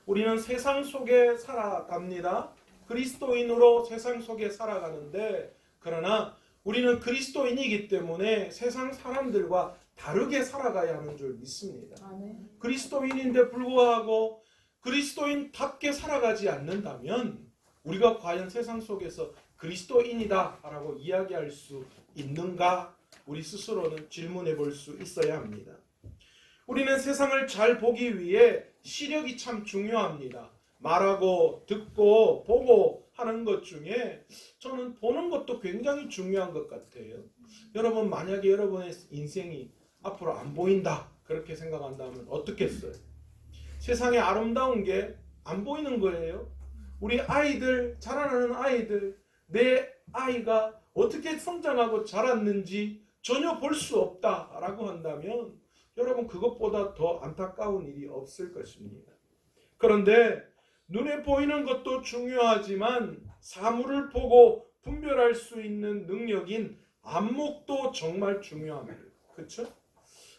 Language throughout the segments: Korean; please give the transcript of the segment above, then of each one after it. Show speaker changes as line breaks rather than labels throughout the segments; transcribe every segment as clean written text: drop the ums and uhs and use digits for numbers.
우리는 세상 속에 살아갑니다. 그리스도인으로 세상 속에 살아가는데, 그러나 우리는 그리스도인이기 때문에 세상 사람들과 다르게 살아가야 하는 줄 믿습니다.
아멘.
그리스도인인데 불구하고 그리스도인답게 살아가지 않는다면 우리가 과연 세상 속에서 그리스도인이다 라고 이야기할 수 있는가? 우리 스스로는 질문해 볼 수 있어야 합니다. 우리는 세상을 잘 보기 위해 시력이 참 중요합니다. 말하고 듣고 보고 하는 것 중에 저는 보는 것도 굉장히 중요한 것 같아요. 여러분, 만약에 여러분의 인생이 앞으로 안 보인다 그렇게 생각한다면 어떻겠어요? 세상에 아름다운 게 안 보이는 거예요. 우리 아이들, 자라나는 아이들, 내 아이가 어떻게 성장하고 자랐는지 전혀 볼 수 없다라고 한다면 여러분, 그것보다 더 안타까운 일이 없을 것입니다. 그런데 눈에 보이는 것도 중요하지만 사물을 보고 분별할 수 있는 능력인 안목도 정말 중요합니다. 그렇죠?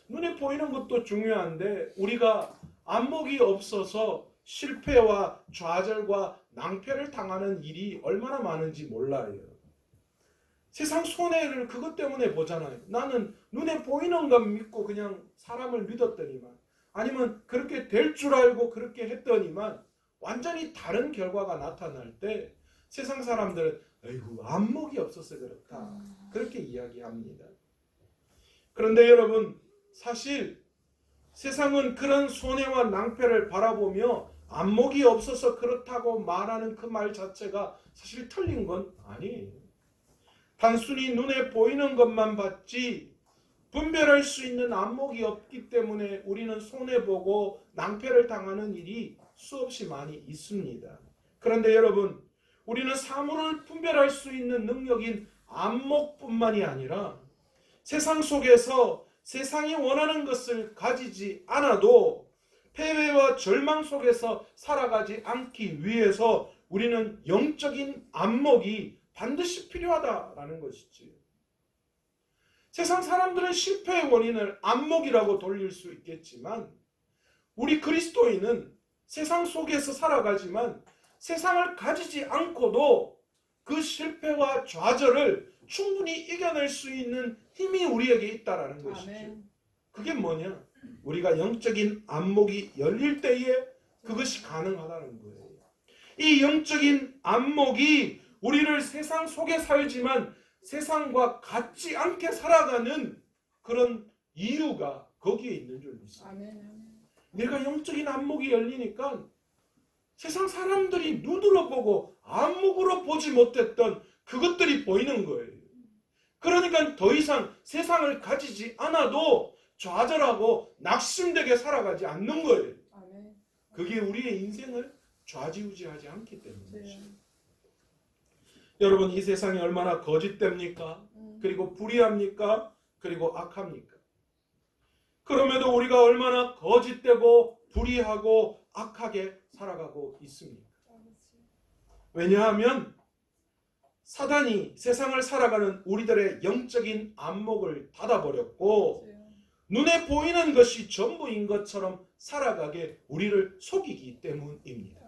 눈에 보이는 것도 중요한데 우리가 안목이 없어서 실패와 좌절과 낭패를 당하는 일이 얼마나 많은지 몰라요. 세상 손해를 그것 때문에 보잖아요. 나는 눈에 보이는 것 믿고 그냥 사람을 믿었더니만, 아니면 그렇게 될 줄 알고 그렇게 했더니만 완전히 다른 결과가 나타날 때 세상 사람들은 아이고 안목이 없어서 그렇다 그렇게 이야기합니다. 그런데 여러분, 사실 세상은 그런 손해와 낭패를 바라보며 안목이 없어서 그렇다고 말하는 그 말 자체가 사실 틀린 건 아니에요. 단순히 눈에 보이는 것만 봤지 분별할 수 있는 안목이 없기 때문에 우리는 손해보고 낭패를 당하는 일이 수없이 많이 있습니다. 그런데 여러분, 우리는 사물을 분별할 수 있는 능력인 안목뿐만이 아니라 세상 속에서 세상이 원하는 것을 가지지 않아도 패배와 절망 속에서 살아가지 않기 위해서 우리는 영적인 안목이 반드시 필요하다라는 것이지요. 세상 사람들은 실패의 원인을 안목이라고 돌릴 수 있겠지만 우리 그리스도인은 세상 속에서 살아가지만 세상을 가지지 않고도 그 실패와 좌절을 충분히 이겨낼 수 있는 힘이 우리에게 있다라는 것이죠.
아멘.
그게 뭐냐? 우리가 영적인 안목이 열릴 때에 그것이 가능하다는 거예요. 이 영적인 안목이 우리를 세상 속에 살지만 세상과 같지 않게 살아가는 그런 이유가 거기에 있는 줄 믿습니다.
아멘.
내가 영적인 안목이 열리니까 세상 사람들이 눈으로 보고 안목으로 보지 못했던 그것들이 보이는 거예요. 그러니까 더 이상 세상을 가지지 않아도 좌절하고 낙심되게 살아가지 않는 거예요.
아멘.
그게 우리의 인생을 좌지우지하지 않기 때문이죠.
네.
여러분, 이 세상이 얼마나 거짓됩니까? 그리고 불의합니까? 그리고 악합니까? 그럼에도 우리가 얼마나 거짓되고 불의하고 악하게 살아가고 있습니까? 왜냐하면 사단이 세상을 살아가는 우리들의 영적인 안목을 닫아버렸고 눈에 보이는 것이 전부인 것처럼 살아가게 우리를 속이기 때문입니다.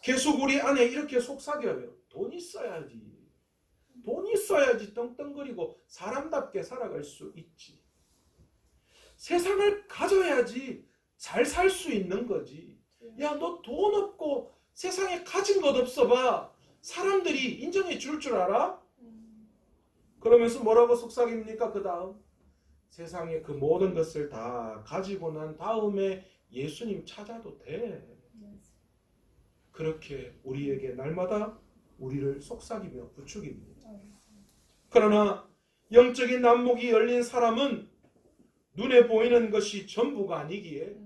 계속 우리 안에 이렇게 속삭여요. 돈 있어야지. 돈 있어야지 떵떵거리고 사람답게 살아갈 수 있지. 세상을 가져야지 잘 살 수 있는 거지. 야, 너 돈 없고 세상에 가진 것 없어 봐. 사람들이 인정해 줄 줄 알아? 그러면서 뭐라고 속삭입니까? 그 다음 세상에 그 모든 것을 다 가지고 난 다음에 예수님 찾아도 돼. 그렇게 우리에게 날마다 우리를 속삭이며 부추깁니다. 그러나 영적인 안목이 열린 사람은 눈에 보이는 것이 전부가 아니기에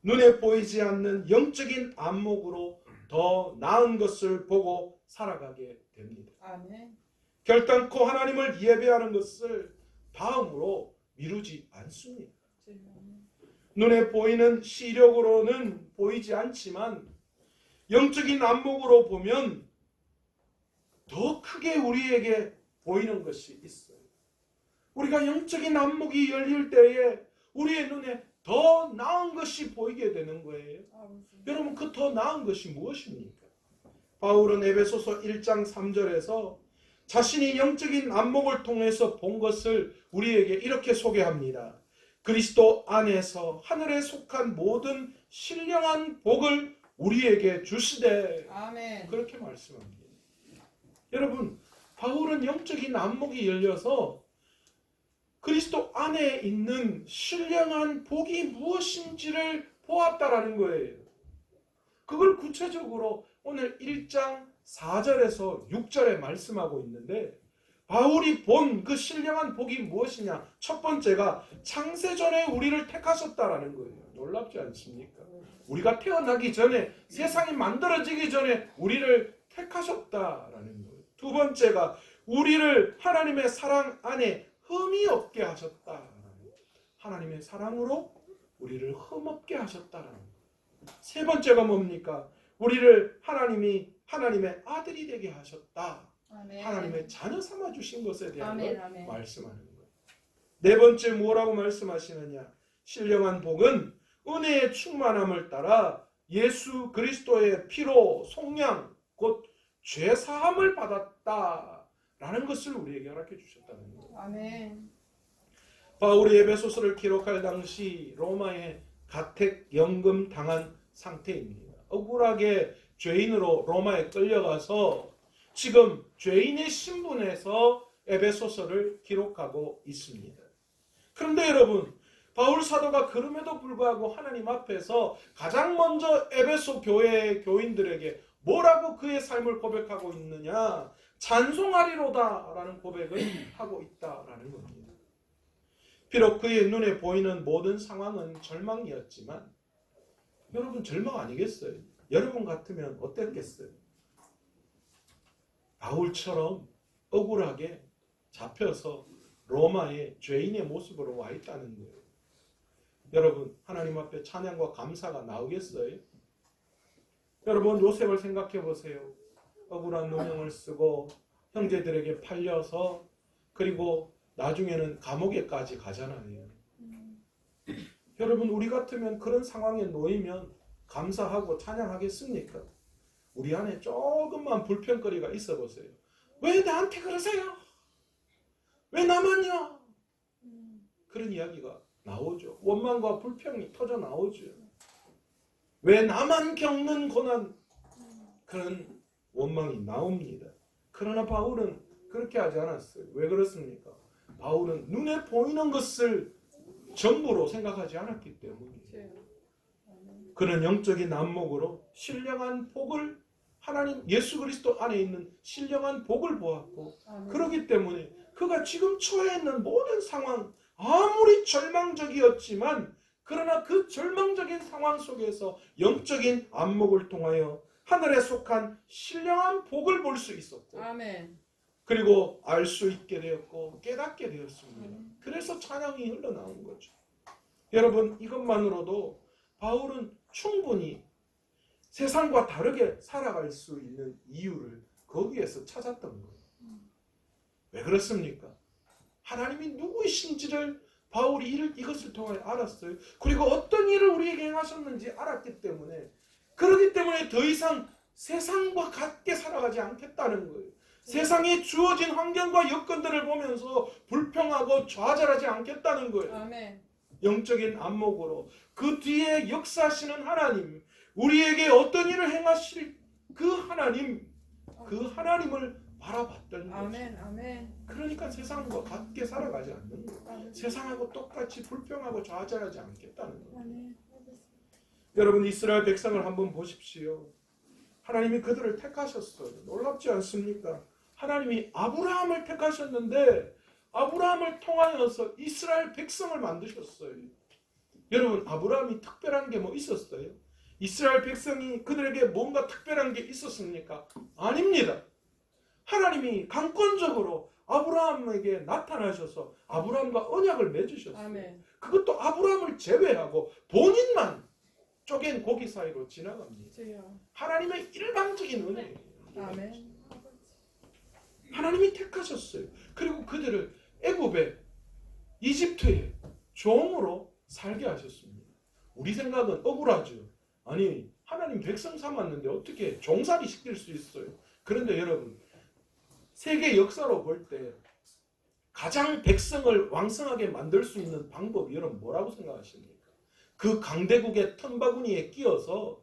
눈에 보이지 않는 영적인 안목으로 더 나은 것을 보고 살아가게 됩니다.
아멘.
결단코 하나님을 예배하는 것을 다음으로 미루지 않습니다. 눈에 보이는 시력으로는 보이지 않지만 영적인 안목으로 보면 더 크게 우리에게 보이는 것이 있어요. 우리가 영적인 안목이 열릴 때에 우리의 눈에 더 나은 것이 보이게 되는 거예요.
아버지.
여러분, 그 더 나은 것이 무엇입니까? 바울은 에베소서 1장 3절에서 자신이 영적인 안목을 통해서 본 것을 우리에게 이렇게 소개합니다. 그리스도 안에서 하늘에 속한 모든 신령한 복을 우리에게 주시되.
아멘.
그렇게 말씀합니다. 여러분, 바울은 영적인 안목이 열려서 그리스도 안에 있는 신령한 복이 무엇인지를 보았다라는 거예요. 그걸 구체적으로 오늘 1장 4절에서 6절에 말씀하고 있는데, 바울이 본 그 신령한 복이 무엇이냐? 첫 번째가 창세전에 우리를 택하셨다라는 거예요. 놀랍지 않습니까? 우리가 태어나기 전에, 세상이 만들어지기 전에 우리를 택하셨다라는 거예요. 두 번째가 우리를 하나님의 사랑 안에 흠이 없게 하셨다. 하나님의 사랑으로 우리를 흠없게 하셨다라는 거예요. 세 번째가 뭡니까? 우리를 하나님의 아들이 되게 하셨다.
아멘.
하나님의 자녀 삼아 주신 것에 대한
아멘,
걸
아멘.
말씀하는 거예요. 네 번째 뭐라고 말씀하시느냐? 신령한 복은 은혜의 충만함을 따라 예수 그리스도의 피로 속량 곧 죄사함을 받았다라는 것을 우리에게 허락해 주셨다는 거예요.
아멘.
바울이 에베소서를 기록할 당시 로마에 가택연금 당한 상태입니다. 억울하게 죄인으로 로마에 끌려가서 지금 죄인의 신분에서 에베소서를 기록하고 있습니다. 그런데 여러분, 바울 사도가 그럼에도 불구하고 하나님 앞에서 가장 먼저 에베소 교회의 교인들에게 뭐라고 그의 삶을 고백하고 있느냐? 찬송하리로다라는 고백을 하고 있다라는 겁니다. 비록 그의 눈에 보이는 모든 상황은 절망이었지만, 여러분 절망 아니겠어요? 여러분 같으면 어땠겠어요? 바울처럼 억울하게 잡혀서 로마의 죄인의 모습으로 와 있다는 거예요. 여러분, 하나님 앞에 찬양과 감사가 나오겠어요? 여러분, 요셉을 생각해 보세요. 억울한 누명을 쓰고 형제들에게 팔려서, 그리고 나중에는 감옥에까지 가잖아요. 여러분, 우리 같으면 그런 상황에 놓이면 감사하고 찬양하겠습니까? 우리 안에 조금만 불평거리가 있어 보세요. 왜 나한테 그러세요? 왜 나만요? 그런 이야기가 나오죠. 원망과 불평이 터져 나오죠. 왜 나만 겪는 고난? 그런 원망이 나옵니다. 그러나 바울은 그렇게 하지 않았어요. 왜 그렇습니까? 바울은 눈에 보이는 것을 전부로 생각하지 않았기 때문이에요. 그는 영적인 안목으로 신령한 복을, 하나님 예수 그리스도 안에 있는 신령한 복을 보았고, 그렇기 때문에 그가 지금 처해 있는 모든 상황, 아무리 절망적이었지만 그러나 그 절망적인 상황 속에서 영적인 안목을 통하여 하늘에 속한 신령한 복을 볼 수 있었고,
아멘.
그리고 알 수 있게 되었고 깨닫게 되었습니다. 그래서 찬양이 흘러나온 거죠. 여러분, 이것만으로도 바울은 충분히 세상과 다르게 살아갈 수 있는 이유를 거기에서 찾았던 거예요. 왜 그렇습니까? 하나님이 누구이신지를 바울이 이것을 통해 알았어요. 그리고 어떤 일을 우리에게 행하셨는지 알았기 때문에, 그렇기 때문에 더 이상 세상과 같게 살아가지 않겠다는 거예요. 세상에 주어진 환경과 여건들을 보면서 불평하고 좌절하지 않겠다는 거예요.
아멘.
영적인 안목으로 그 뒤에 역사하시는 하나님, 우리에게 어떤 일을 행하실 그 하나님을 바라봤던 거죠.
아멘. 아멘.
그러니까 세상과 같게 살아가지 않는 거예요.
아멘.
세상하고 똑같이 불평하고 좌절하지 않겠다는 거예요.
아멘.
여러분, 이스라엘 백성을 한번 보십시오. 하나님이 그들을 택하셨어요. 놀랍지 않습니까? 하나님이 아브라함을 택하셨는데 아브라함을 통하여서 이스라엘 백성을 만드셨어요. 여러분, 아브라함이 특별한 게 뭐 있었어요? 이스라엘 백성이 그들에게 뭔가 특별한 게 있었습니까? 아닙니다. 하나님이 강권적으로 아브라함에게 나타나셔서 아브라함과 언약을 맺으셨어요.
아멘.
그것도 아브라함을 제외하고 본인만 쪼갠 고기 사이로 지나갑니다.
주여.
하나님의 일방적인 은혜예요.
아멘.
하나님이 택하셨어요. 그리고 그들을 애굽에, 이집트에 종으로 살게 하셨습니다. 우리 생각은 억울하죠. 아니 하나님 백성 삼았는데 어떻게 종살이 시킬 수 있어요? 그런데 여러분 세계 역사로 볼 때 가장 백성을 왕성하게 만들 수 있는 방법이 여러분 뭐라고 생각하십니까? 그 강대국의 틈바구니에 끼어서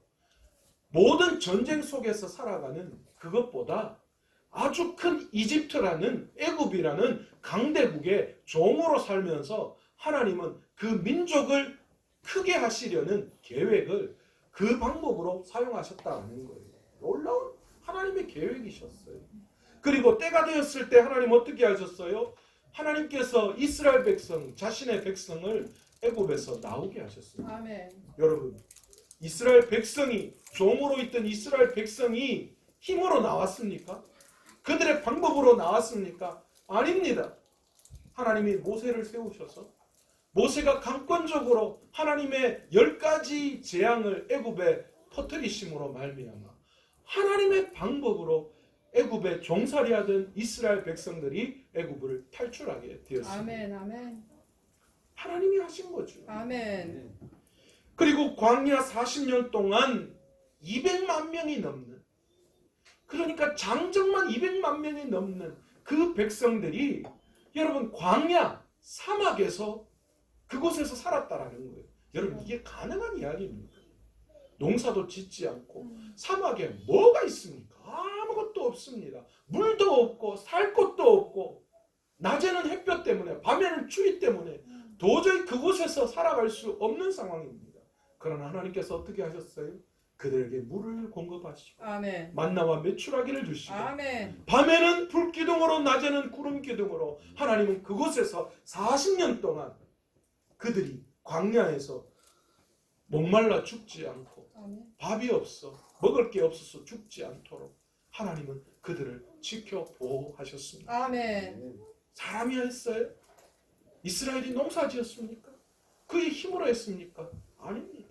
모든 전쟁 속에서 살아가는 그것보다 아주 큰 이집트라는 애굽이라는 강대국의 종으로 살면서 하나님은 그 민족을 크게 하시려는 계획을 그 방법으로 사용하셨다는 거예요. 놀라운 하나님의 계획이셨어요. 그리고 때가 되었을 때 하나님 어떻게 하셨어요? 하나님께서 이스라엘 백성, 자신의 백성을 애굽에서 나오게 하셨습니다.
아멘.
여러분, 이스라엘 백성이 종으로 있던 이스라엘 백성이 힘으로 나왔습니까? 그들의 방법으로 나왔습니까? 아닙니다. 하나님이 모세를 세우셔서 모세가 강권적으로 하나님의 10가지 재앙을 애굽에 터뜨리심으로 말미암아 하나님의 방법으로 애굽에 종살이하던 이스라엘 백성들이 애굽을 탈출하게 되었습니다.
아멘. 아멘.
하나님이 하신 거죠.
아멘.
그리고 광야 40년 동안 200만 명이 넘는, 그러니까 장정만 200만 명이 넘는 그 백성들이 여러분 광야 사막에서 그곳에서 살았다라는 거예요. 여러분 이게 가능한 이야기입니까? 농사도 짓지 않고 사막에 뭐가 있습니까? 아무것도 없습니다. 물도 없고 살 곳도 없고 낮에는 햇볕 때문에 밤에는 추위 때문에 도저히 그곳에서 살아갈 수 없는 상황입니다. 그러나 하나님께서 어떻게 하셨어요? 그들에게 물을 공급하시고
아멘.
만나와 메추라기를 주시고
아멘.
밤에는 불기둥으로 낮에는 구름기둥으로 하나님은 그곳에서 40년 동안 그들이 광야에서 목말라 죽지 않고
아멘.
밥이 없어 먹을 게 없어서 죽지 않도록 하나님은 그들을 지켜 보호하셨습니다.
아멘.
사람이 했어요? 이스라엘이 농사지었습니까? 그의 힘으로 했습니까? 아닙니다.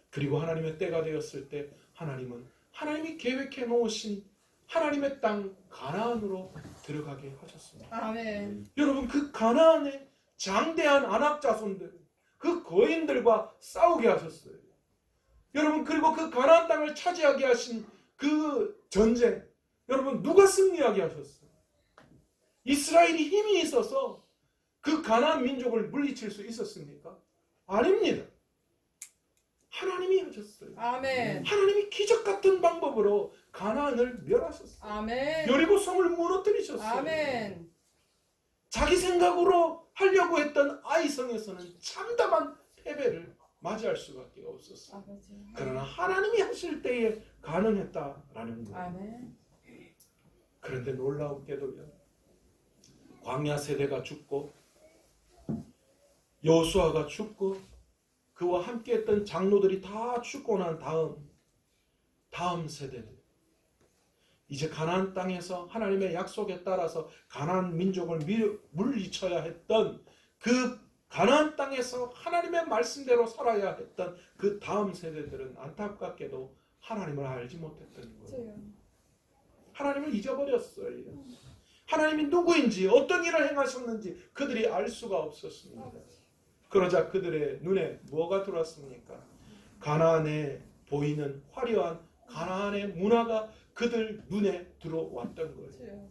그리고 하나님의 때가 되었을 때 하나님은 하나님이 계획해 놓으신 하나님의 땅 가나안으로 들어가게 하셨습니다.
아멘.
여러분 그 가나안의 장대한 아낙 자손들, 그 거인들과 싸우게 하셨어요. 여러분 그리고 그 가나안 땅을 차지하게 하신 그 전쟁, 여러분 누가 승리하게 하셨어요? 이스라엘이 힘이 있어서 그 가나안 민족을 물리칠 수 있었습니까? 아닙니다. 하나님이 하셨어요.
아멘.
하나님이 기적 같은 방법으로 가나안을 멸하셨어요.
아멘.
여리고 성을 무너뜨리셨어요.
아멘.
자기 생각으로 하려고 했던 아이성에서는 참담한 패배를 맞이할 수밖에 없었어요.
아버지.
그러나 하나님이 하실 때에 가능했다라는 거예요.
아멘.
그런데 놀라운게도요, 광야 세대가 죽고 여호수아가 죽고 그와 함께했던 장로들이 다 죽고 난 다음 세대들, 이제 가나안 땅에서 하나님의 약속에 따라서 가나안 민족을 물리쳐야 했던 그 가나안 땅에서 하나님의 말씀대로 살아야 했던 그 다음 세대들은 안타깝게도 하나님을 알지 못했던 거예요. 하나님을 잊어버렸어요. 하나님이 누구인지 어떤 일을 행하셨는지 그들이 알 수가 없었습니다. 그러자 그들의 눈에 뭐가 들어왔습니까? 가나안에 보이는 화려한 가나안의 문화가 그들 눈에 들어왔던 거예요.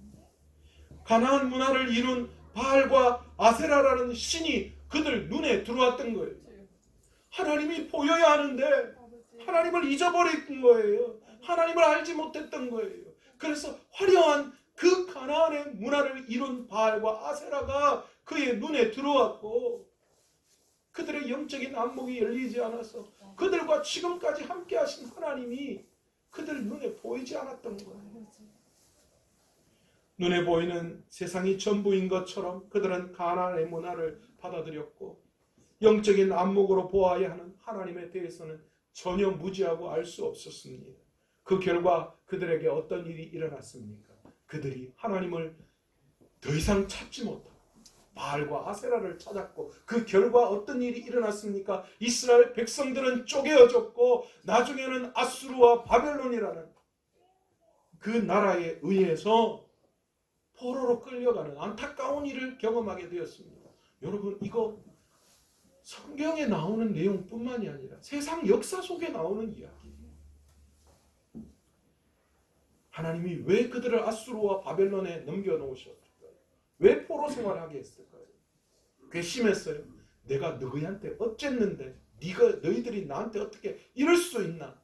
가나안 문화를 이룬 바알과 아세라라는 신이 그들 눈에 들어왔던 거예요. 하나님이 보여야 하는데 하나님을 잊어버린 거예요. 하나님을 알지 못했던 거예요. 그래서 화려한 그 가나안의 문화를 이룬 바알과 아세라가 그의 눈에 들어왔고 그들의 영적인 안목이 열리지 않아서 그들과 지금까지 함께 하신 하나님이 그들 눈에 보이지 않았던 거예요. 눈에 보이는 세상이 전부인 것처럼 그들은 가나안의 문화를 받아들였고 영적인 안목으로 보아야 하는 하나님에 대해서는 전혀 무지하고 알 수 없었습니다. 그 결과 그들에게 어떤 일이 일어났습니까? 그들이 하나님을 더 이상 찾지 못하고 바알과 아세라를 찾았고 그 결과 어떤 일이 일어났습니까? 이스라엘 백성들은 쪼개어졌고 나중에는 아수르와 바벨론이라는 그 나라에 의해서 포로로 끌려가는 안타까운 일을 경험하게 되었습니다. 여러분 이거 성경에 나오는 내용뿐만이 아니라 세상 역사 속에 나오는 이야기. 하나님이 왜 그들을 아수르와 바벨론에 넘겨놓으셨을까요? 왜 포로 생활하게 했을까요? 괘씸했어요. 내가 너희한테 어쨌는데 너희들이 나한테 어떻게 이럴 수 있나?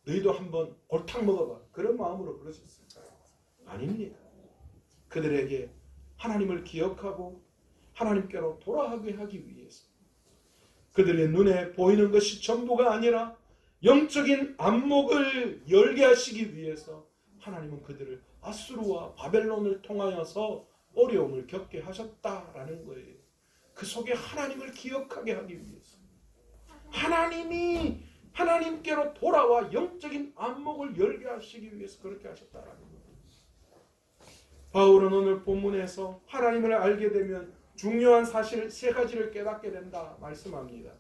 너희도 한번 골탕 먹어봐. 그런 마음으로 그러셨을까요? 아닙니다. 그들에게 하나님을 기억하고 하나님께로 돌아가게 하기 위해서 그들의 눈에 보이는 것이 전부가 아니라 영적인 안목을 열게 하시기 위해서 하나님은 그들을 아수르와 바벨론을 통하여서 어려움을 겪게 하셨다라는 거예요. 그 속에 하나님을 기억하게 하기 위해서 하나님이 하나님께로 돌아와 영적인 안목을 열게 하시기 위해서 그렇게 하셨다라는 거예요. 바울은 오늘 본문에서 하나님을 알게 되면 중요한 사실 세 가지를 깨닫게 된다 말씀합니다.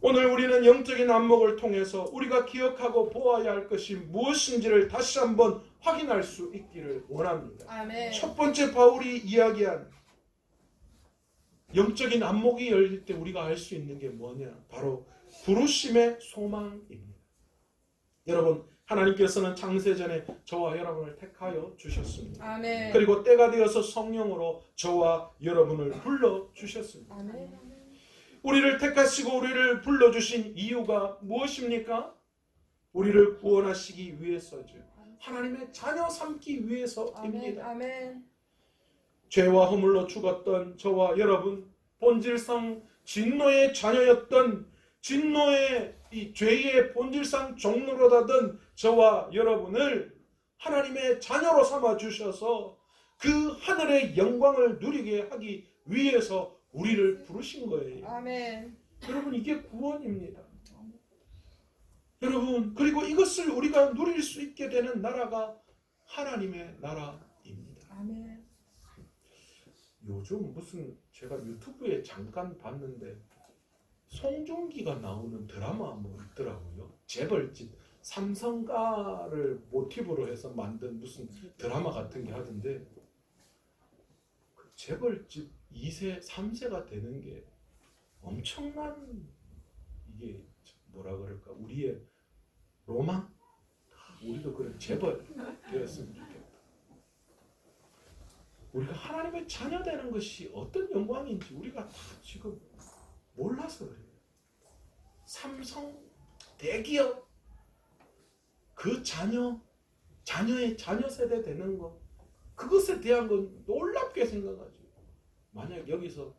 오늘 우리는 영적인 안목을 통해서 우리가 기억하고 보아야 할 것이 무엇인지를 다시 한번 확인할 수 있기를 원합니다.
아멘.
첫 번째 바울이 이야기한 영적인 안목이 열릴 때 우리가 알 수 있는 게 뭐냐? 바로 부르심의 소망입니다. 여러분, 하나님께서는 창세전에 저와 여러분을 택하여 주셨습니다.
아멘.
그리고 때가 되어서 성령으로 저와 여러분을 불러주셨습니다.
아멘.
우리를 택하시고 우리를 불러주신 이유가 무엇입니까? 우리를 구원하시기 위해서죠. 하나님의 자녀 삼기 위해서입니다.
아멘.
죄와 허물로 죽었던 저와 여러분, 본질상 진노의 자녀였던 진노의 이 죄의 본질상 종로로다던 저와 여러분을 하나님의 자녀로 삼아 주셔서 그 하늘의 영광을 누리게 하기 위해서 우리를 부르신 거예요.
아멘.
여러분, 이게 구원입니다. 여러분, 그리고 이것을 우리가 누릴 수 있게 되는 나라가 하나님의 나라입니다.
아멘.
요즘 무슨 제가 유튜브에 잠깐 봤는데 송중기가 나오는 드라마 뭐 있더라고요. 재벌집 삼성가를 모티브로 해서 만든 무슨 드라마 같은 게 하던데 그 재벌집 2세, 3세가 되는 게 엄청난 이게 뭐라 그럴까 우리의 로망? 우리도 그런 재벌 되었으면 좋겠다. 우리가 하나님의 자녀 되는 것이 어떤 영광인지 우리가 다 지금 몰라서 그래요. 삼성 대기업 그 자녀의 자녀 세대 되는 거 그것에 대한 건 놀랍게 생각하죠. 만약 여기서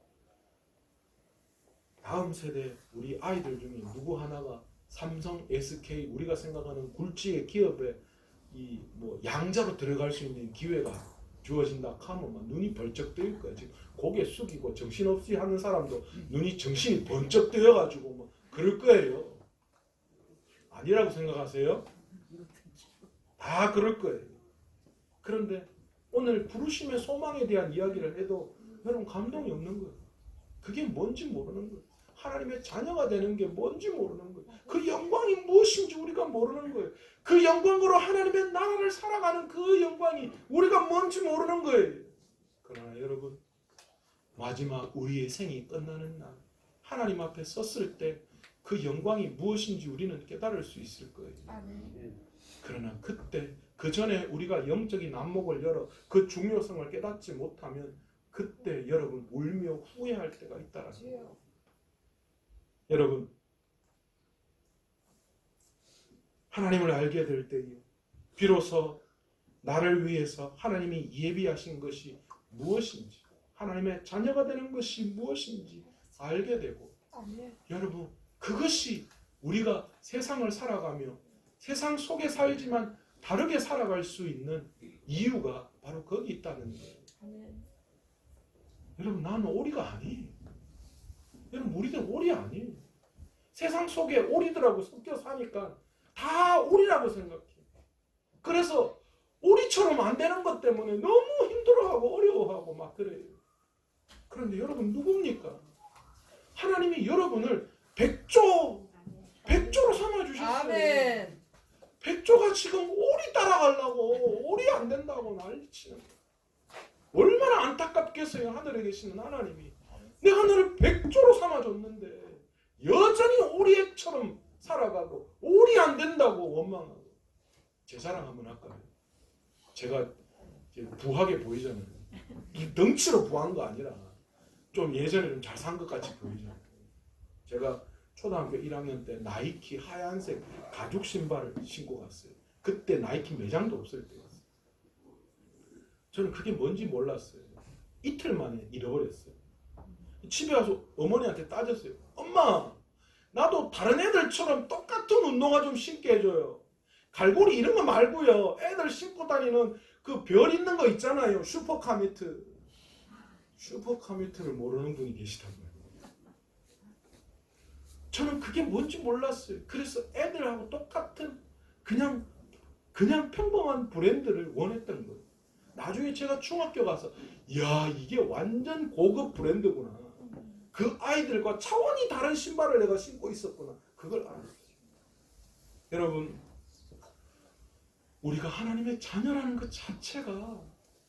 다음 세대 우리 아이들 중에 누구 하나가 삼성, SK 우리가 생각하는 굴지의 기업에 이 뭐 양자로 들어갈 수 있는 기회가 주어진다 하면 막 눈이 벌쩍 뜨일 거야. 지금 고개 숙이고 정신없이 하는 사람도 눈이 정신이 번쩍 뜨여가지고 뭐 그럴 거예요. 아니라고 생각하세요? 다 그럴 거예요. 그런데 오늘 부르심의 소망에 대한 이야기를 해도 여러분 감동이 없는 거예요. 그게 뭔지 모르는 거예요. 하나님의 자녀가 되는 게 뭔지 모르는 거예요. 그 영광이 무엇인지 우리가 모르는 거예요. 그 영광으로 하나님의 나라를 살아가는 그 영광이 우리가 뭔지 모르는 거예요. 그러나 여러분 마지막 우리의 생이 끝나는 날 하나님 앞에 섰을 때 그 영광이 무엇인지 우리는 깨달을 수 있을 거예요.
아멘.
그러나 그때 그 전에 우리가 영적인 안목을 열어 그 중요성을 깨닫지 못하면 그때 여러분 울며 후회할 때가 있다라는 거예요. 여러분 하나님을 알게 될 때에 비로소 나를 위해서 하나님이 예비하신 것이 무엇인지 하나님의 자녀가 되는 것이 무엇인지 알게 되고
아멘.
여러분 그것이 우리가 세상을 살아가며 세상 속에 살지만 다르게 살아갈 수 있는 이유가 바로 거기 있다는 거예요.
아멘.
여러분 나는 오리가 아니에요. 여러분 우리들 오리 아니에요. 세상 속에 오리들하고 섞여 사니까 다 오리라고 생각해. 그래서 오리처럼 안 되는 것 때문에 너무 힘들어하고 어려워하고 막 그래요. 그런데 여러분 누굽니까? 하나님이 여러분을 백조로 삼아주셨어요.
아멘.
백조가 지금 오리 따라가려고 오리 안 된다고 난리치는 거예요. 얼마나 안타깝겠어요. 하늘에 계시는 하나님이 내가 너를 백조로 삼아줬는데 여전히 오리액처럼 살아가고 오리 안 된다고 원망하고. 제 자랑 한번 할까요? 제가 부하게 보이잖아요. 덩치로 부한 거 아니라 좀 예전에 좀 잘 산 것 같이 보이잖아요. 제가 초등학교 1학년 때 나이키 하얀색 가죽 신발을 신고 갔어요. 그때 나이키 매장도 없을 때였어요. 저는 그게 뭔지 몰랐어요. 이틀 만에 잃어버렸어요. 집에 와서 어머니한테 따졌어요. 엄마, 나도 다른 애들처럼 똑같은 운동화 좀 신게 해줘요. 갈고리 이런 거 말고요. 애들 신고 다니는 그 별 있는 거 있잖아요. 슈퍼카미트. 슈퍼카미트를 모르는 분이 계시다고요. 저는 그게 뭔지 몰랐어요. 그래서 애들하고 똑같은 그냥 평범한 브랜드를 원했던 거예요. 나중에 제가 중학교 가서 야, 이게 완전 고급 브랜드구나. 그 아이들과 차원이 다른 신발을 내가 신고 있었구나. 그걸 알았어요. 여러분, 우리가 하나님의 자녀라는 것 자체가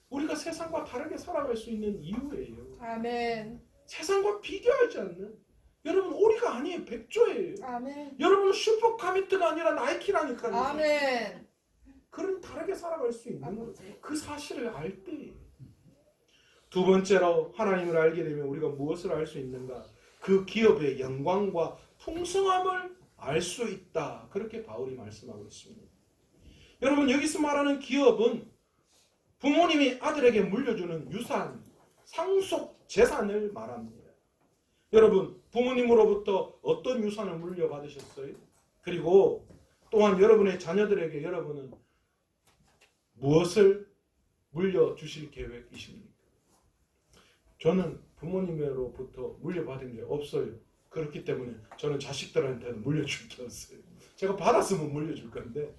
우리가 세상과 다르게 살아갈 수 있는 이유예요.
아멘.
세상과 비교하지 않는. 여러분, 오리가 아니에요. 백조예요.
아멘.
여러분은 슈퍼카미트가 아니라 나이키라니까요.
아멘.
그런 다르게 살아갈 수 있는 거예요. 그 사실을 알 때. 두 번째로 하나님을 알게 되면 우리가 무엇을 알 수 있는가? 그 기업의 영광과 풍성함을 알 수 있다. 그렇게 바울이 말씀하고 있습니다. 여러분, 여기서 말하는 기업은 부모님이 아들에게 물려주는 유산, 상속 재산을 말합니다. 여러분, 부모님으로부터 어떤 유산을 물려받으셨어요? 그리고 또한 여러분의 자녀들에게 여러분은 무엇을 물려주실 계획이십니까? 저는 부모님으로부터 물려받은 게 없어요. 그렇기 때문에 저는 자식들한테는 물려줄 게 없어요. 제가 받았으면 물려줄 건데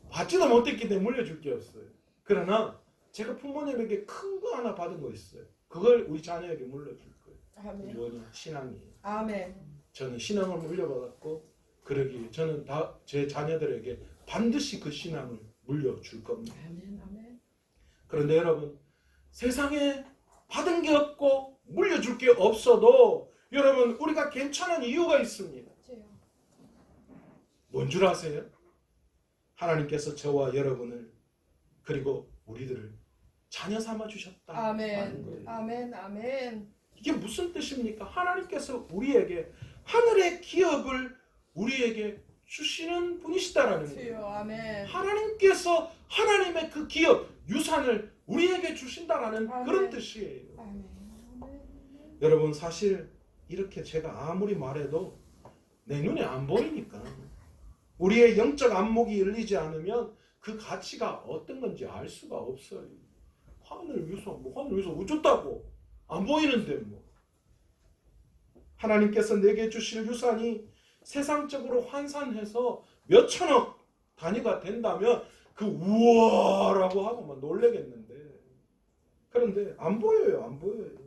받지도 못했기 때문에 물려줄 게 없어요. 그러나 제가 부모님에게 큰 거 하나 받은 거 있어요. 그걸 우리 자녀에게 물려줄 거예요.
아멘.
뭐냐? 신앙이에요.
아멘.
저는 신앙을 물려받았고 그러기에 저는 다 제 자녀들에게 반드시 그 신앙을 물려줄 겁니다.
아멘. 아멘.
그런데 여러분, 세상에 받은 게 없고 물려줄 게 없어도 여러분, 우리가 괜찮은 이유가 있습니다. 뭔 줄 아세요? 하나님께서 저와 여러분을 그리고 우리들을 자녀 삼아 주셨다는
아멘.
거예요.
아멘. 아멘.
이게 무슨 뜻입니까? 하나님께서 우리에게 하늘의 기업을 우리에게 주시는 분이시다라는 거예요.
주여. 아멘.
하나님께서 하나님의 그 기업, 유산을 우리에게 주신다라는
아멘.
그런 뜻이에요.
아멘.
여러분, 사실 이렇게 제가 아무리 말해도 내 눈에 안 보이니까 우리의 영적 안목이 열리지 않으면 그 가치가 어떤 건지 알 수가 없어요. 하늘 유산, 하늘 유산 어쩌다고 안 보이는데 뭐. 하나님께서 내게 주실 유산이 세상적으로 환산해서 몇 천억 단위가 된다면 그 우와라고 하고 막 놀래겠는데, 그런데 안 보여요. 안 보여요.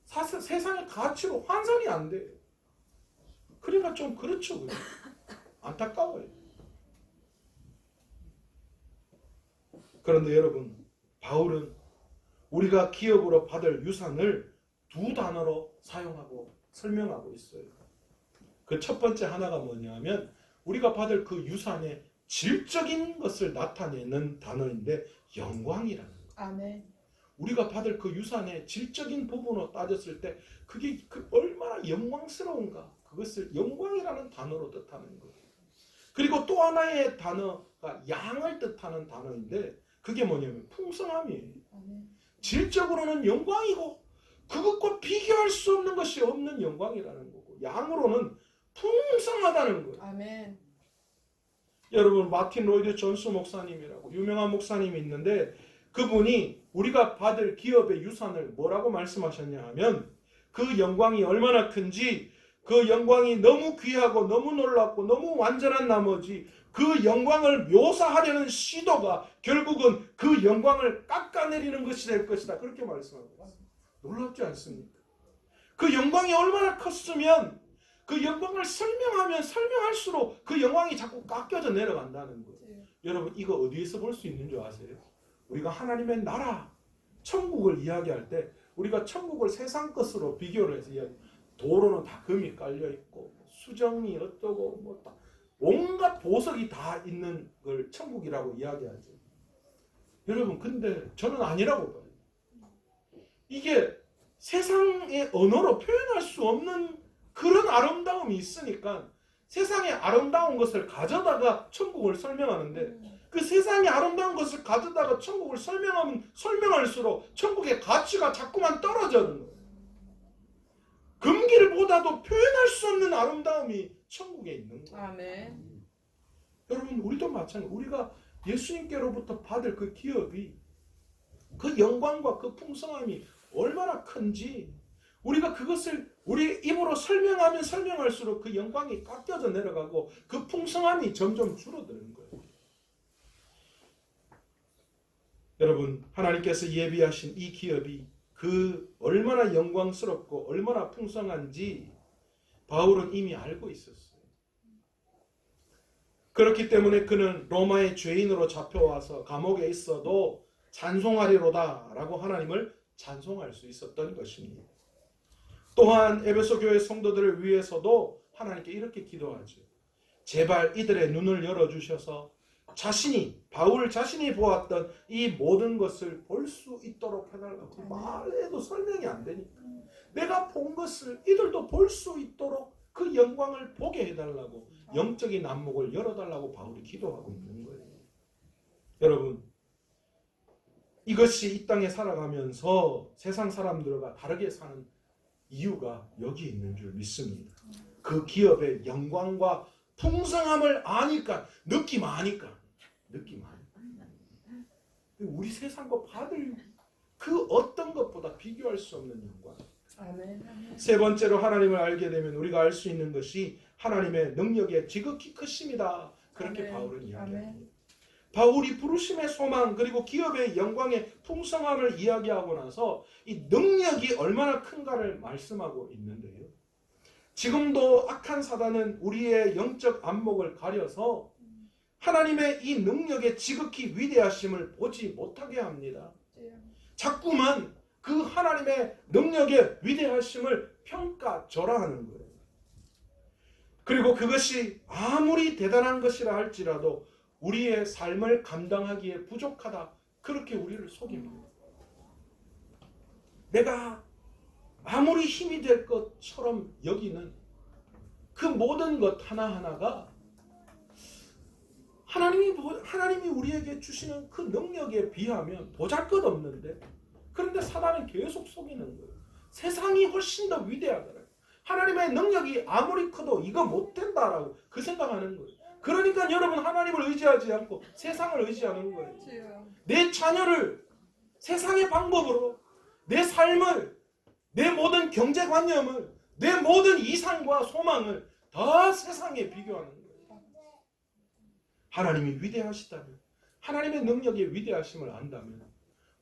세상의 가치로 환산이 안 돼요. 그러니까 좀 그렇죠. 그냥. 안타까워요. 그런데 여러분, 바울은 우리가 기업으로 받을 유산을 두 단어로 사용하고 설명하고 있어요. 그 첫 번째 하나가 뭐냐면 우리가 받을 그 유산의 질적인 것을 나타내는 단어인데 영광이라는 거예요.
아멘.
우리가 받을 그 유산의 질적인 부분으로 따졌을 때 그게 얼마나 영광스러운가, 그것을 영광이라는 단어로 뜻하는 거예요. 그리고 또 하나의 단어가 양을 뜻하는 단어인데 그게 뭐냐면 풍성함이에요.
아멘.
질적으로는 영광이고 그것과 비교할 수 없는 것이 없는 영광이라는 거고, 양으로는 풍성하다는 거예요.
아멘.
여러분, 마틴 로이드 존스 목사님이라고 유명한 목사님이 있는데 그분이 우리가 받을 기업의 유산을 뭐라고 말씀하셨냐 하면 그 영광이 얼마나 큰지, 그 영광이 너무 귀하고 너무 놀랍고 너무 완전한 나머지 그 영광을 묘사하려는 시도가 결국은 그 영광을 깎아내리는 것이 될 것이다. 그렇게 말씀하고 있습니다. 놀랍지 않습니까? 그 영광이 얼마나 컸으면 그 영광을 설명하면 설명할수록 그 영광이 자꾸 깎여져 내려간다는 거예요. 여러분, 이거 어디에서 볼 수 있는 줄 아세요? 우리가 하나님의 나라, 천국을 이야기할 때 우리가 천국을 세상 것으로 비교를 해서 이야기. 도로는 다 금이 깔려 있고 수정이 어떠고 뭐 다 온갖 보석이 다 있는 걸 천국이라고 이야기하죠. 여러분 근데 저는 아니라고 봐요. 이게 세상의 언어로 표현할 수 없는 그런 아름다움이 있으니까 세상의 아름다운 것을 가져다가 천국을 설명하는데 그 세상의 아름다운 것을 가져다가 천국을 설명하면 설명할수록 천국의 가치가 자꾸만 떨어지는 거예요. 금길보다도 표현할 수 없는 아름다움이 천국에 있는 거예요.
아멘.
여러분 우리도 마찬가지. 우리가 예수님께로부터 받을 그 기업이 그 영광과 그 풍성함이 얼마나 큰지 우리가 그것을 우리 입으로 설명하면 설명할수록 그 영광이 깎여져 내려가고 그 풍성함이 점점 줄어드는 거예요. 여러분 하나님께서 예비하신 이 기업이 그 얼마나 영광스럽고 얼마나 풍성한지 바울은 이미 알고 있었어요. 그렇기 때문에 그는 로마의 죄인으로 잡혀와서 감옥에 있어도 찬송하리로다 라고 하나님을 찬송할 수 있었던 것입니다. 또한 에베소 교회 성도들을 위해서도 하나님께 이렇게 기도하죠. 제발 이들의 눈을 열어주셔서 바울 자신이 보았던 이 모든 것을 볼 수 있도록 해달라고. 말해도 설명이 안 되니까. 내가 본 것을 이들도 볼 수 있도록 그 영광을 보게 해달라고 영적인 안목을 열어달라고 바울이 기도하고 있는 거예요. 여러분 이것이 이 땅에 살아가면서 세상 사람들과 다르게 사는 이유가 여기 있는 줄 믿습니다. 그 기업의 영광과 풍성함을 아니까 느낌 아니까 우리 세상과 받을 그 어떤 것보다 비교할 수 없는 영광.
아멘.
세 번째로 하나님을 알게 되면 우리가 알 수 있는 것이 하나님의 능력의 지극히 크심이다. 그렇게
아멘.
바울은 이야기합니다.
아멘.
바울이 부르심의 소망 그리고 기업의 영광의 풍성함을 이야기하고 나서 이 능력이 얼마나 큰가를 말씀하고 있는데요. 지금도 악한 사단은 우리의 영적 안목을 가려서 하나님의 이 능력의 지극히 위대하심을 보지 못하게 합니다. 자꾸만 그 하나님의 능력의 위대하심을 평가절하하는 거예요. 그리고 그것이 아무리 대단한 것이라 할지라도 우리의 삶을 감당하기에 부족하다. 그렇게 우리를 속입니다. 내가 아무리 힘이 될 것처럼 여기는 그 모든 것 하나하나가 하나님이 우리에게 주시는 그 능력에 비하면 보잘것없는데 그런데 사단은 계속 속이는 거예요. 세상이 훨씬 더 위대하더라. 하나님의 능력이 아무리 커도 이거 못된다라고 그 생각하는 거예요. 그러니까 여러분 하나님을 의지하지 않고 세상을 의지하는 거예요. 내 자녀를 세상의 방법으로 내 삶을 내 모든 경제관념을 내 모든 이상과 소망을 다 세상에 비교하는 거예요. 하나님이 위대하시다면 하나님의 능력의 위대하심을 안다면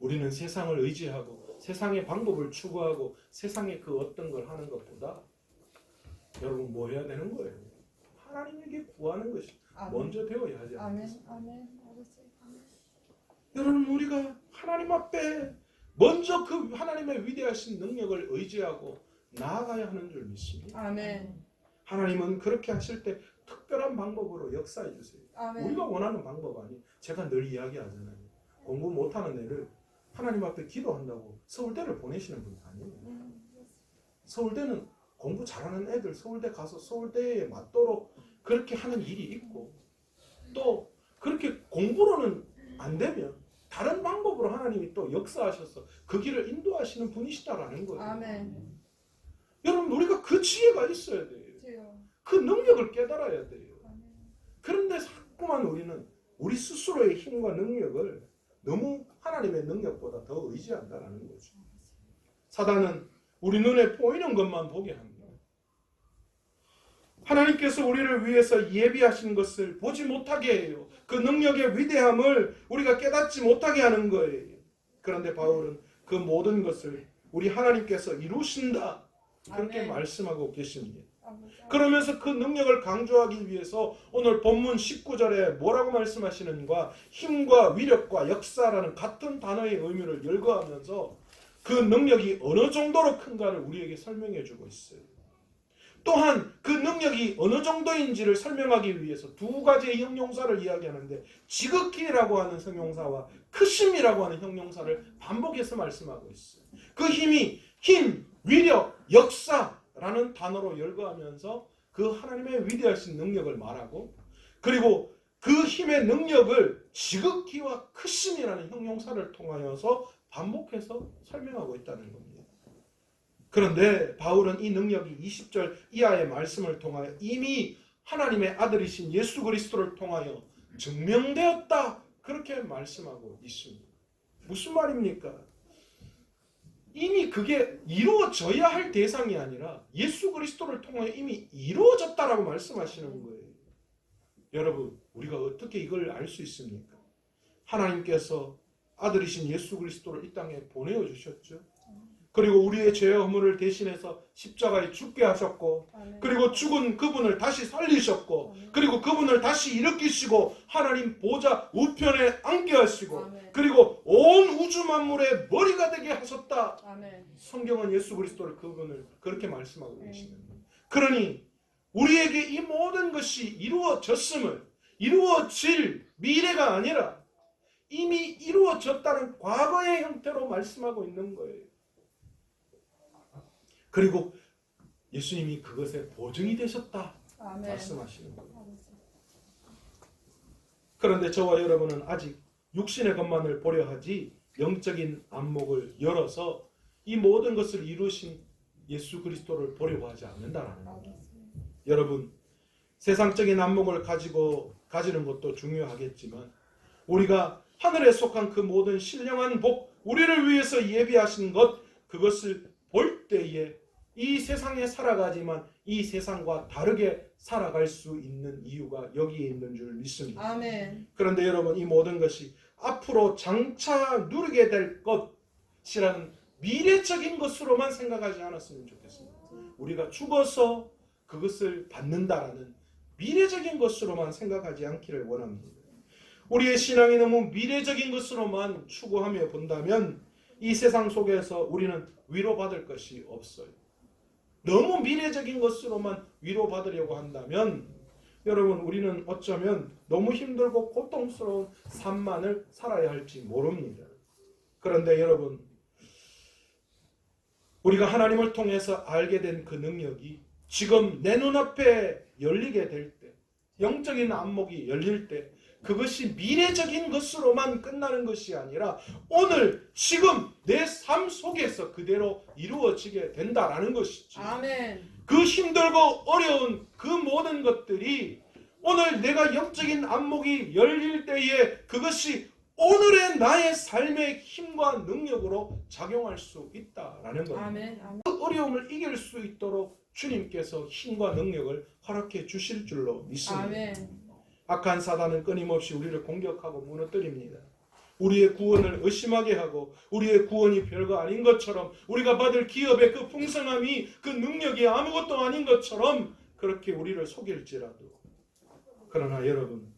우리는 세상을 의지하고 세상의 방법을 추구하고 세상의 그 어떤 걸 하는 것보다 여러분 뭐 해야 되는 거예요? 하나님에게 구하는 것이 먼저 되어야 하지 않겠습니까? 여러분 우리가 하나님 앞에 먼저 그 하나님의 위대하신 능력을 의지하고 나아가야 하는 줄 믿습니다.
아멘.
하나님은 그렇게 하실 때 특별한 방법으로 역사해 주세요.
아멘.
우리가 원하는 방법 아니에요. 제가 늘 이야기하잖아요. 공부 못하는 애를 하나님 앞에 기도한다고 서울대를 보내시는 분이 아니에요. 서울대는 공부 잘하는 애들 서울대 가서 서울대에 맞도록 그렇게 하는 일이 있고 또 그렇게 공부로는 안 되면 다른 방법으로 하나님이 또 역사하셔서 그 길을 인도하시는 분이시다라는 거예요.
아멘.
여러분 우리가 그 지혜가 있어야 돼요. 그 능력을 깨달아야 돼요. 그런데 자꾸만 우리는 우리 스스로의 힘과 능력을 너무 하나님의 능력보다 더 의지한다는 거죠. 사단은 우리 눈에 보이는 것만 보게 합니다. 하나님께서 우리를 위해서 예비하신 것을 보지 못하게 해요. 그 능력의 위대함을 우리가 깨닫지 못하게 하는 거예요. 그런데 바울은 그 모든 것을 우리 하나님께서 이루신다. 그렇게
아멘.
말씀하고 계십니다. 그러면서 그 능력을 강조하기 위해서 오늘 본문 19절에 뭐라고 말씀하시는가? 힘과 위력과 역사라는 같은 단어의 의미를 열거하면서 그 능력이 어느 정도로 큰가를 우리에게 설명해 주고 있어요. 또한 그 능력이 어느 정도인지를 설명하기 위해서 두 가지의 형용사를 이야기하는데 지극히라고 하는 형용사와 크심이라고 하는 형용사를 반복해서 말씀하고 있어요. 그 힘이 힘, 위력, 역사라는 단어로 열거하면서 그 하나님의 위대하신 능력을 말하고 그리고 그 힘의 능력을 지극히와 크심이라는 형용사를 통하여서 반복해서 설명하고 있다는 겁니다. 그런데 바울은 이 능력이 20절 이하의 말씀을 통하여 이미 하나님의 아들이신 예수 그리스도를 통하여 증명되었다 그렇게 말씀하고 있습니다. 무슨 말입니까? 이미 그게 이루어져야 할 대상이 아니라 예수 그리스도를 통하여 이미 이루어졌다라고 말씀하시는 거예요. 여러분, 우리가 어떻게 이걸 알 수 있습니까? 하나님께서 아들이신 예수 그리스도를 이 땅에 보내어 주셨죠. 그리고 우리의 죄와 허물을 대신해서 십자가에 죽게 하셨고
아멘.
그리고 죽은 그분을 다시 살리셨고
아멘.
그리고 그분을 다시 일으키시고 하나님 보좌 우편에 앉게 하시고
아멘.
그리고 온 우주 만물의 머리가 되게 하셨다.
아멘.
성경은 예수 그리스도를 그분을 그렇게 말씀하고 계시는 거예요. 그러니 우리에게 이 모든 것이 이루어졌음을 이루어질 미래가 아니라 이미 이루어졌다는 과거의 형태로 말씀하고 있는 거예요. 그리고 예수님이 그것의 보증이 되셨다
아멘.
말씀하시는 거예요. 그런데 저와 여러분은 아직 육신의 것만을 보려 하지 영적인 안목을 열어서 이 모든 것을 이루신 예수 그리스도를 보려고 하지 않는다라는 겁니다. 여러분, 세상적인 안목을 가지는 것도 중요하겠지만 우리가 하늘에 속한 그 모든 신령한 복, 우리를 위해서 예비하신 것, 그것을 볼 때에 이 세상에 살아가지만 이 세상과 다르게 살아갈 수 있는 이유가 여기에 있는 줄 믿습니다.
아멘.
그런데 여러분, 이 모든 것이 앞으로 장차 누리게 될 것이라는 미래적인 것으로만 생각하지 않았으면 좋겠습니다. 우리가 죽어서 그것을 받는다라는 미래적인 것으로만 생각하지 않기를 원합니다. 우리의 신앙이 너무 미래적인 것으로만 추구하며 본다면 이 세상 속에서 우리는 위로받을 것이 없어요. 너무 미래적인 것으로만 위로받으려고 한다면 여러분, 우리는 어쩌면 너무 힘들고 고통스러운 삶만을 살아야 할지 모릅니다. 그런데 여러분, 우리가 하나님을 통해서 알게 된 그 능력이 지금 내 눈앞에 열리게 될 때, 영적인 안목이 열릴 때 그것이 미래적인 것으로만 끝나는 것이 아니라 오늘 지금 내 삶 속에서 그대로 이루어지게 된다라는 것이지.
아멘.
그 힘들고 어려운 그 모든 것들이 오늘 내가 영적인 안목이 열릴 때에 그것이 오늘의 나의 삶의 힘과 능력으로 작용할 수 있다라는 겁니다.
아멘. 아멘.
그 어려움을 이길 수 있도록 주님께서 힘과 능력을 허락해 주실 줄로 믿습니다.
아멘.
악한 사단은 끊임없이 우리를 공격하고 무너뜨립니다. 우리의 구원을 의심하게 하고 우리의 구원이 별거 아닌 것처럼 우리가 받을 기업의 그 풍성함이 그 능력이 아무것도 아닌 것처럼 그렇게 우리를 속일지라도 그러나 여러분,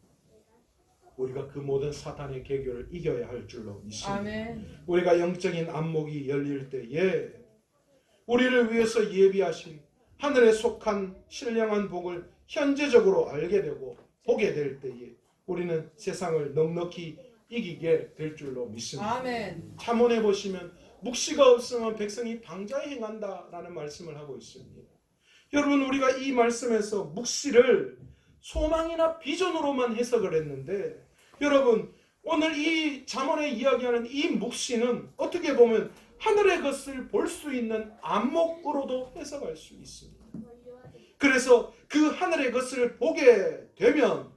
우리가 그 모든 사탄의 계교를 이겨야 할 줄로 믿습니다.
아멘.
우리가 영적인 안목이 열릴 때에 우리를 위해서 예비하신 하늘에 속한 신령한 복을 현재적으로 알게 되고 보게 될 때에 우리는 세상을 넉넉히 이기게 될 줄로 믿습니다.
아멘.
참원해 보시면 묵시가 없으면 백성이 방자에 행한다라는 말씀을 하고 있습니다. 여러분, 우리가 이 말씀에서 묵시를 소망이나 비전으로만 해석을 했는데 여러분, 오늘 이 잠언에 이야기하는 이 묵시는 어떻게 보면 하늘의 것을 볼 수 있는 안목으로도 해석할 수 있습니다. 그래서 그 하늘의 것을 보게 되면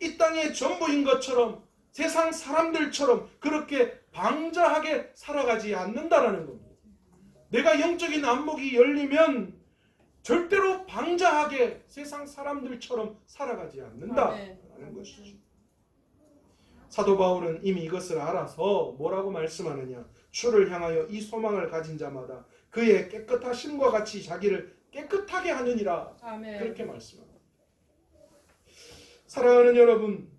이 땅의 전부인 것처럼 세상 사람들처럼 그렇게 방자하게 살아가지 않는다라는 겁니다. 내가 영적인 안목이 열리면 절대로 방자하게 세상 사람들처럼 살아가지 않는다라는 것이죠. 사도 바울은 이미 이것을 알아서 뭐라고 말씀하느냐? 주를 향하여 이 소망을 가진 자마다 그의 깨끗하심과 같이 자기를 깨끗하게 하느니라.
아멘.
그렇게 말씀합니다. 사랑하는 여러분,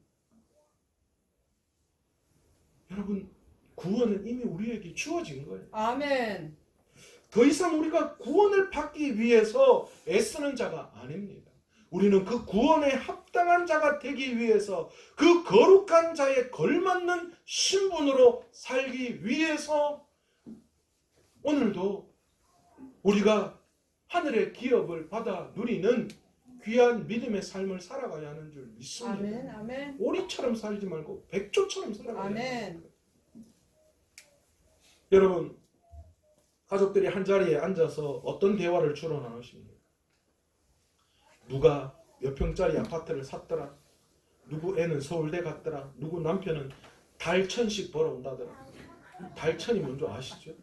구원은 이미 우리에게 주어진 거예요.
아멘.
더 이상 우리가 구원을 받기 위해서 애쓰는 자가 아닙니다. 우리는 그 구원에 합당한 자가 되기 위해서 그 거룩한 자에 걸맞는 신분으로 살기 위해서 오늘도 우리가 하늘의 기업을 받아 누리는 귀한 믿음의 삶을 살아가야 하는 줄 믿습니다.
아멘. 아멘.
오리처럼 살지 말고 백조처럼 살아가야
아멘.
합니다. 여러분, 가족들이 한 자리에 앉아서 어떤 대화를 주로 나누십니까? 누가 몇 평짜리 아파트를 샀더라. 누구 애는 서울대 갔더라. 누구 남편은 달천씩 벌어온다더라. 달천이 뭔지 아시죠?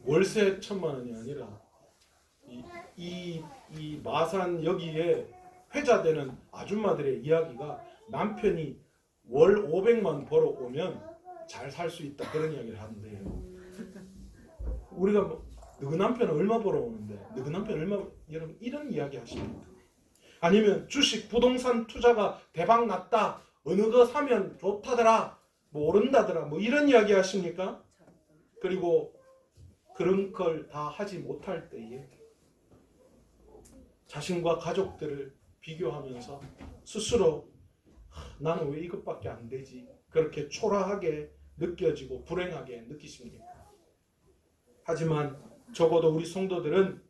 월세 1,000만 원이 아니라 이 마산 여기에 회자되는 아줌마들의 이야기가 남편이 월 500만 벌어오면 잘 살 수 있다 그런 이야기를 하는데요. 우리가 뭐 너희 남편은 얼마 벌어오는데 너희 남편 얼마, 여러분 이런 이야기 하십니까? 아니면 주식 부동산 투자가 대박 났다, 어느 거 사면 좋다더라, 뭐 오른다더라, 뭐 이런 이야기 하십니까? 그리고 그런 걸 다 하지 못할 때에 자신과 가족들을 비교하면서 스스로 나는 왜 이것밖에 안 되지? 그렇게 초라하게 느껴지고 불행하게 느끼십니까? 하지만 적어도 우리 성도들은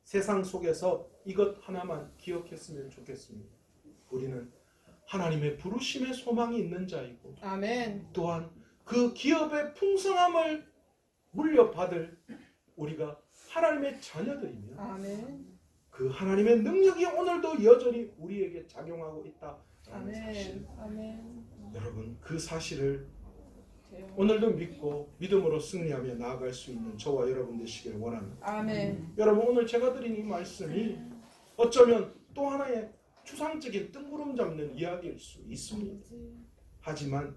세상 속에서 이것 하나만 기억했으면 좋겠습니다. 우리는 하나님의 부르심의 소망이 있는 자이고
아멘.
또한 그 기업의 풍성함을 물려받을 우리가 하나님의 자녀들이며
아멘.
그 하나님의 능력이 오늘도 여전히 우리에게 작용하고 있다라는 사실.
아멘. 아멘.
여러분, 그 사실을 오늘도 믿고 믿음으로 승리하며 나아갈 수 있는 저와 여러분 되시길 원합니다.
아멘.
여러분, 오늘 제가 드린 이 말씀이 어쩌면 또 하나의 추상적인 뜬구름 잡는 이야기일 수 있습니다. 하지만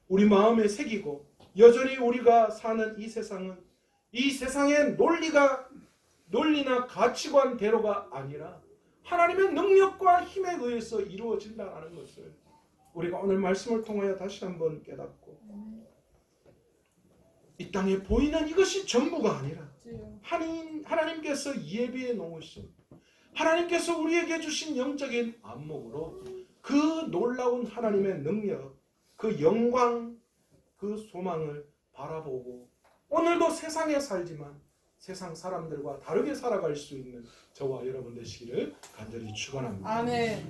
우리 마음에 새기고 여전히 우리가 사는 이 세상은 이 세상의 논리나 가치관대로가 아니라 하나님의 능력과 힘에 의해서 이루어진다는 것을 우리가 오늘 말씀을 통하여 다시 한번 깨닫고 이 땅에 보이는 이것이 전부가 아니라 하나님께서 예비해 놓으신, 하나님께서 우리에게 주신 영적인 안목으로 그 놀라운 하나님의 능력, 그 영광, 그 소망을 바라보고 오늘도 세상에 살지만 세상 사람들과 다르게 살아갈 수 있는 저와 여러분 되시기를 간절히 축원합니다.
아멘.